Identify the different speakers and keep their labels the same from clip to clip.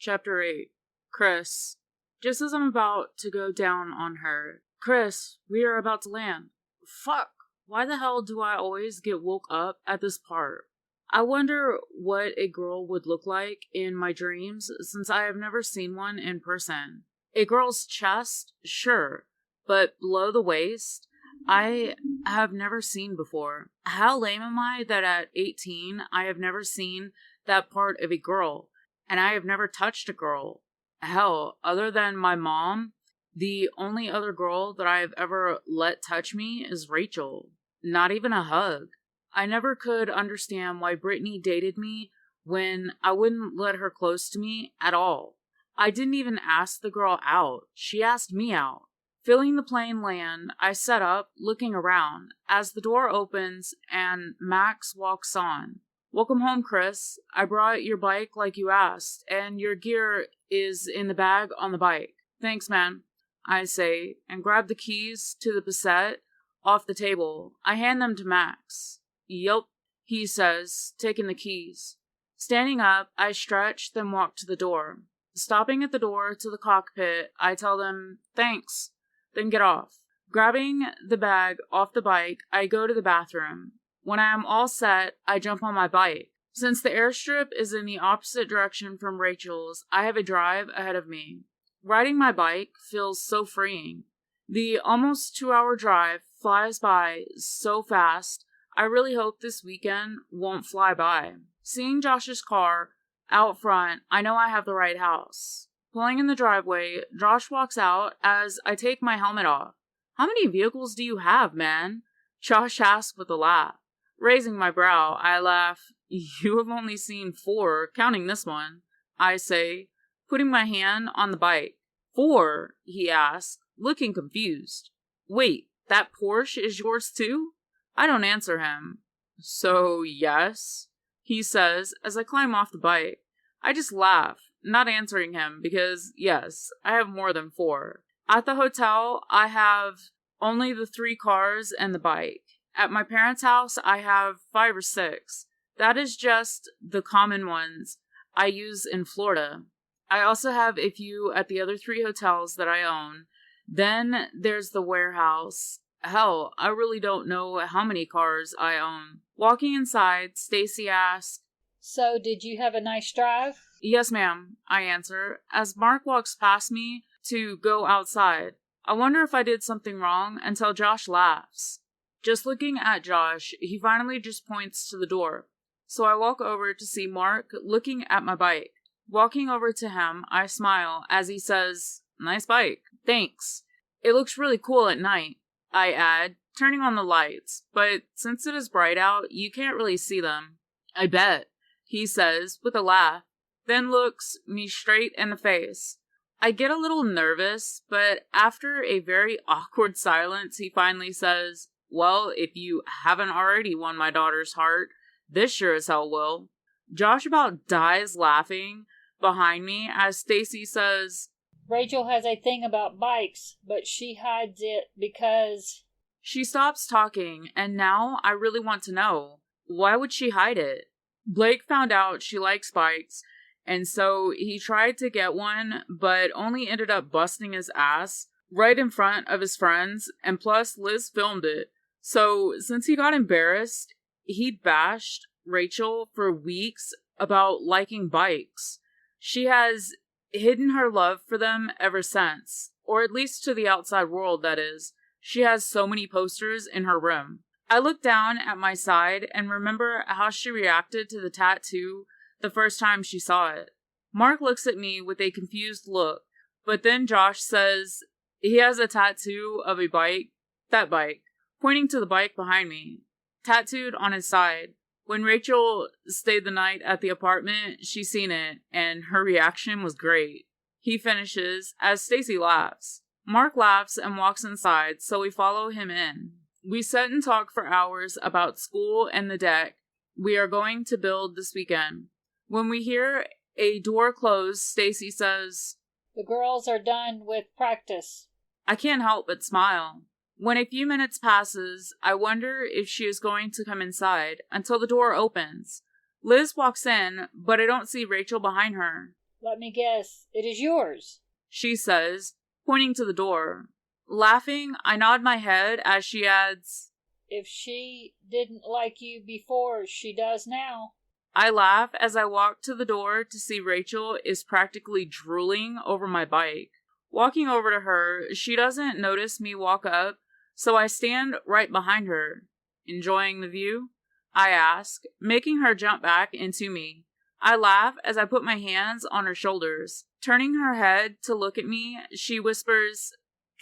Speaker 1: Chapter 8. Chris. Just as I'm about to go down on her, Chris, we are about to land. Fuck, why the hell do I always get woke up at this part? I wonder what a girl would look like in my dreams since I have never seen one in person. A girl's chest, sure, but below the waist, I have never seen before. How lame am I that at 18 I have never seen that part of a girl, and I have never touched a girl. Hell, other than my mom, the only other girl that I have ever let touch me is Rachel. Not even a hug. I never could understand why Brittany dated me when I wouldn't let her close to me at all. I didn't even ask the girl out. She asked me out. Feeling the plane land, I set up, looking around, as the door opens and Max walks on. Welcome home, Chris. I brought your bike like you asked, and your gear is in the bag on the bike. Thanks, man, I say, and grab the keys to the Passat off the table. I hand them to Max. Yup, he says, taking the keys. Standing up, I stretch, then walk to the door. Stopping at the door to the cockpit, I tell them, thanks, then get off. Grabbing the bag off the bike, I go to the bathroom. When I am all set, I jump on my bike. Since the airstrip is in the opposite direction from Rachel's, I have a drive ahead of me. Riding my bike feels so freeing. The almost 2-hour drive flies by so fast, I really hope this weekend won't fly by. Seeing Josh's car out front, I know I have the right house. Pulling in the driveway, Josh walks out as I take my helmet off. How many vehicles do you have, man? Josh asks with a laugh. Raising my brow, I laugh. You have only seen 4, counting this one, I say, putting my hand on the bike. 4, he asks, looking confused. Wait, that Porsche is yours too? I don't answer him. So, yes, he says as I climb off the bike. I just laugh, not answering him because, yes, I have more than 4. At the hotel, I have only the 3 cars and the bike. At my parents' house, I have 5 or 6. That is just the common ones I use in Florida. I also have a few at the other 3 hotels that I own. Then there's the warehouse. Hell, I really don't know how many cars I own. Walking inside, Stacy asks,
Speaker 2: So, did you have a nice drive?
Speaker 1: Yes, ma'am, I answer, as Mark walks past me to go outside. I wonder if I did something wrong until Josh laughs. Just looking at Josh, he finally just points to the door. So I walk over to see Mark looking at my bike. Walking over to him, I smile as he says, Nice bike, thanks. It looks really cool at night, I add, turning on the lights, but since it is bright out, you can't really see them. I bet, he says with a laugh, then looks me straight in the face. I get a little nervous, but after a very awkward silence, he finally says, Well, if you haven't already won my daughter's heart, this sure as hell will. Josh about dies laughing behind me as Stacy says,
Speaker 2: Rachel has a thing about bikes, but she hides it because...
Speaker 1: She stops talking, and now I really want to know. Why would she hide it? Blake found out she likes bikes, and so he tried to get one, but only ended up busting his ass right in front of his friends, and plus Liz filmed it. So, since he got embarrassed, he bashed Rachel for weeks about liking bikes. She has hidden her love for them ever since, or at least to the outside world, that is. She has so many posters in her room. I look down at my side and remember how she reacted to the tattoo the first time she saw it. Mark looks at me with a confused look, but then Josh says he has a tattoo of a bike, that bike, pointing to the bike behind me, tattooed on his side. When Rachel stayed the night at the apartment, she seen it, and her reaction was great. He finishes as Stacy laughs. Mark laughs and walks inside, so we follow him in. We sit and talk for hours about school and the deck we are going to build this weekend. When we hear a door close, Stacy says,
Speaker 2: The girls are done with practice.
Speaker 1: I can't help but smile. When a few minutes passes, I wonder if she is going to come inside until the door opens. Liz walks in, but I don't see Rachel behind her.
Speaker 2: Let me guess, it is yours.
Speaker 1: She says, pointing to the door. Laughing, I nod my head as she adds,
Speaker 2: If she didn't like you before, she does now.
Speaker 1: I laugh as I walk to the door to see Rachel is practically drooling over my bike. Walking over to her, she doesn't notice me walk up, so I stand right behind her. Enjoying the view? I ask, making her jump back into me. I laugh as I put my hands on her shoulders. Turning her head to look at me, she whispers,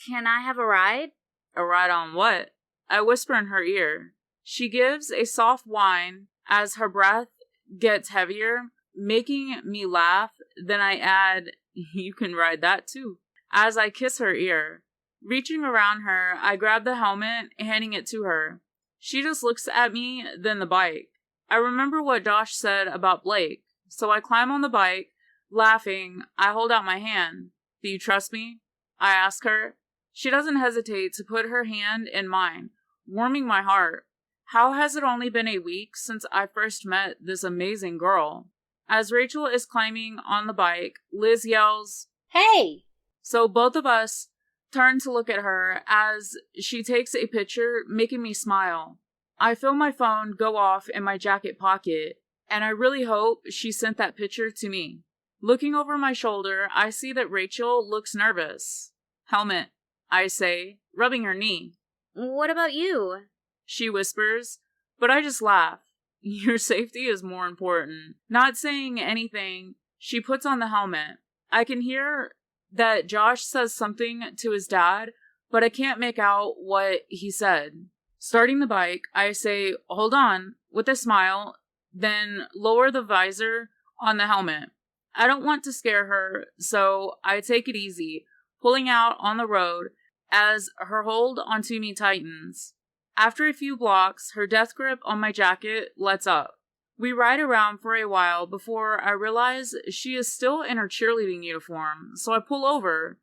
Speaker 3: Can I have a ride?
Speaker 1: A ride on what? I whisper in her ear. She gives a soft whine as her breath gets heavier, making me laugh. Then I add, You can ride that too, as I kiss her ear. Reaching around her, I grab the helmet, handing it to her. She just looks at me, then the bike. I remember what Josh said about Blake, so I climb on the bike. Laughing, I hold out my hand. Do you trust me? I ask her. She doesn't hesitate to put her hand in mine, warming my heart. How has it only been a week since I first met this amazing girl? As Rachel is climbing on the bike, Liz yells,
Speaker 2: Hey!
Speaker 1: So both of us turn to look at her as she takes a picture, making me smile. I feel my phone go off in my jacket pocket, and I really hope she sent that picture to me. Looking over my shoulder, I see that Rachel looks nervous. Helmet, I say, rubbing her knee.
Speaker 3: What about you?
Speaker 1: She whispers, but I just laugh. Your safety is more important. Not saying anything, she puts on the helmet. I can hear that Josh says something to his dad, but I can't make out what he said. Starting the bike, I say, Hold on, with a smile, then lower the visor on the helmet. I don't want to scare her, so I take it easy, pulling out on the road as her hold onto me tightens. After a few blocks, her death grip on my jacket lets up. We ride around for a while before I realize she is still in her cheerleading uniform, so I pull over.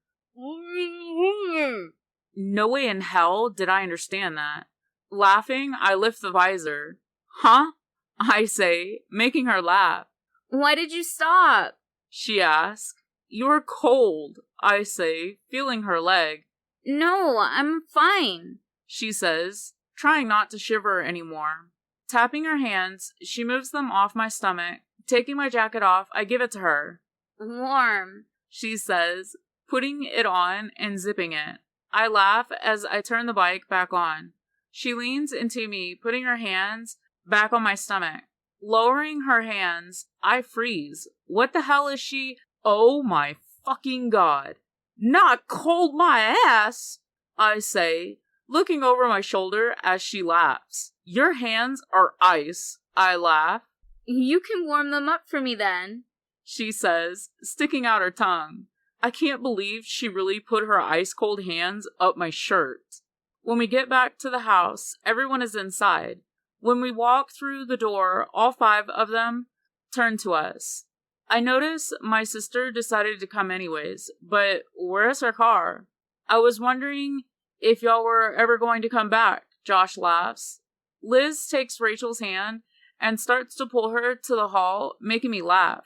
Speaker 1: No way in hell did I understand that. Laughing, I lift the visor. Huh? I say, making her laugh.
Speaker 3: Why did you stop?
Speaker 1: She asks. You're cold, I say, feeling her leg.
Speaker 3: No, I'm fine.
Speaker 1: She says, trying not to shiver anymore. Tapping her hands, she moves them off my stomach. Taking my jacket off, I give it to her.
Speaker 3: Warm,
Speaker 1: She says, putting it on and zipping it. I laugh as I turn the bike back on. She leans into me, putting her hands back on my stomach. Lowering her hands, I freeze. What the hell is she? Oh my fucking god. Not cold my ass, I say, looking over my shoulder as she laughs. Your hands are ice, I laugh.
Speaker 3: You can warm them up for me then.
Speaker 1: She says, sticking out her tongue. I can't believe she really put her ice-cold hands up my shirt. When we get back to the house, everyone is inside. When we walk through the door, all 5 of them turn to us. I notice my sister decided to come anyways, but where's her car? I was wondering if y'all were ever going to come back, Josh laughs. Liz takes Rachel's hand and starts to pull her to the hall, making me laugh.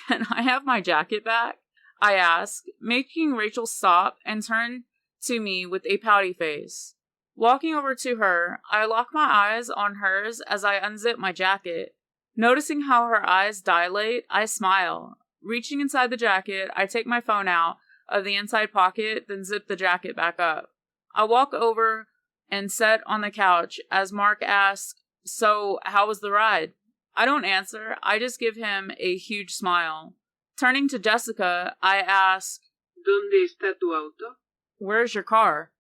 Speaker 1: Can I have my jacket back? I ask, making Rachel stop and turn to me with a pouty face. Walking over to her, I lock my eyes on hers as I unzip my jacket. Noticing how her eyes dilate, I smile. Reaching inside the jacket, I take my phone out of the inside pocket, then zip the jacket back up. I walk over and sit on the couch as Mark asks, So, how was the ride? I don't answer, I just give him a huge smile. Turning to Jessica, I ask,
Speaker 4: ¿Dónde está tu auto?
Speaker 1: Where's your car?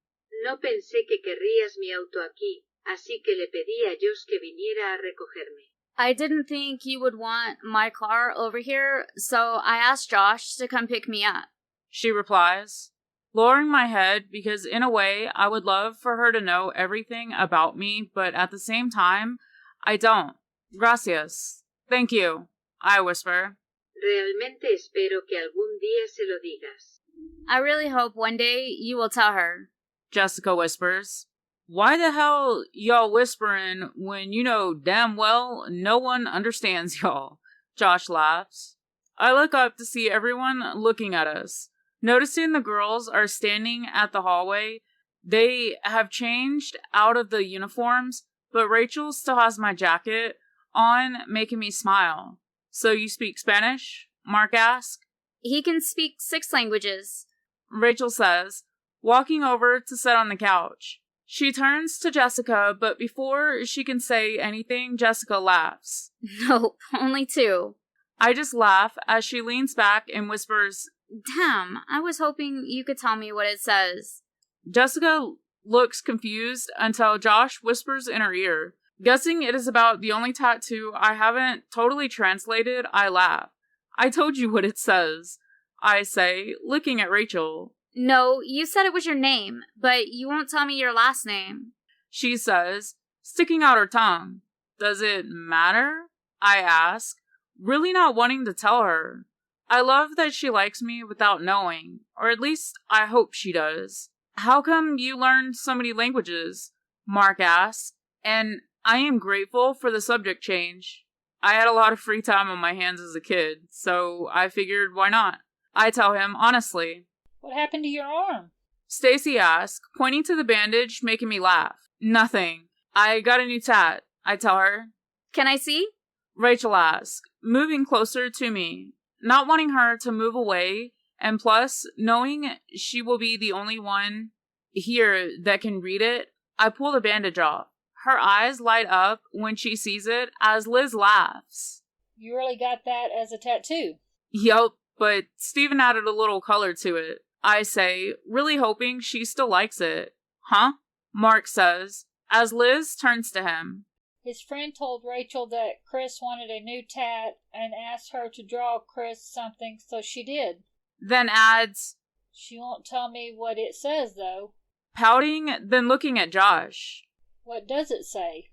Speaker 4: No pensé que querrías mi auto aquí, así que le pedí a Josh que viniera a recogerme.
Speaker 3: I didn't think you would want my car over here, so I asked Josh to come pick me up.
Speaker 1: She replies, lowering my head because in a way I would love for her to know everything about me, but at the same time, I don't. Gracias. Thank you, I whisper.
Speaker 4: Realmente espero que algún día se lo digas.
Speaker 3: I really hope one day you will tell her.
Speaker 1: Jessica whispers. Why the hell y'all whispering when you know damn well no one understands y'all? Josh laughs. I look up to see everyone looking at us. Noticing the girls are standing at the hallway, they have changed out of the uniforms, but Rachel still has my jacket on, making me smile. So you speak Spanish? Mark asks.
Speaker 3: He can speak 6 languages.
Speaker 1: Rachel says, walking over to sit on the couch. She turns to Jessica, but before she can say anything, Jessica laughs.
Speaker 3: Nope, only 2.
Speaker 1: I just laugh as she leans back and whispers,
Speaker 3: Damn, I was hoping you could tell me what it says.
Speaker 1: Jessica looks confused until Josh whispers in her ear. Guessing it is about the only tattoo I haven't totally translated, I laugh. I told you what it says, I say, looking at Rachel.
Speaker 3: No, you said it was your name, but you won't tell me your last name.
Speaker 1: She says, sticking out her tongue. Does it matter? I ask, really not wanting to tell her. I love that she likes me without knowing, or at least I hope she does. How come you learned so many languages? Mark asks, and I am grateful for the subject change. I had a lot of free time on my hands as a kid, so I figured why not? I tell him honestly.
Speaker 2: What happened to your arm?
Speaker 1: Stacy asks, pointing to the bandage, making me laugh. Nothing. I got a new tat, I tell her.
Speaker 3: Can I see?
Speaker 1: Rachel asks, moving closer to me, not wanting her to move away, and plus, knowing she will be the only one here that can read it, I pull the bandage off. Her eyes light up when she sees it as Liz laughs.
Speaker 2: You really got that as a tattoo?
Speaker 1: Yup, but Steven added a little color to it, I say, really hoping she still likes it. Huh? Mark says, as Liz turns to him.
Speaker 2: His friend told Rachel that Chris wanted a new tat and asked her to draw Chris something, so she did.
Speaker 1: Then adds,
Speaker 2: She won't tell me what it says, though.
Speaker 1: pouting, then looking at Josh.
Speaker 2: What does it say?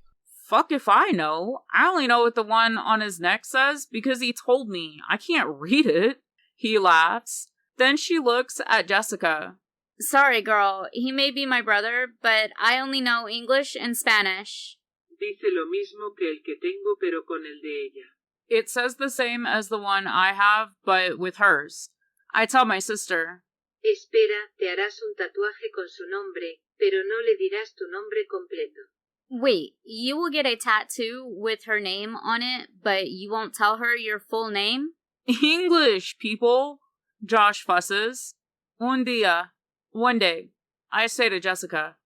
Speaker 1: Fuck if I know. I only know what the one on his neck says because he told me. I can't read it. He laughs. Then she looks at Jessica.
Speaker 3: Sorry, girl. He may be my brother, but I only know English and Spanish.
Speaker 4: Dice lo mismo que el que tengo, pero con el de ella.
Speaker 1: It says the same as the one I have, but with hers. I tell my sister.
Speaker 4: Espera, te harás un tatuaje con su nombre, pero no le dirás tu nombre completo.
Speaker 3: Wait, you will get a tattoo with her name on it, but you won't tell her your full name?
Speaker 1: English, people! Josh fusses. Un día. One day. I say to Jessica.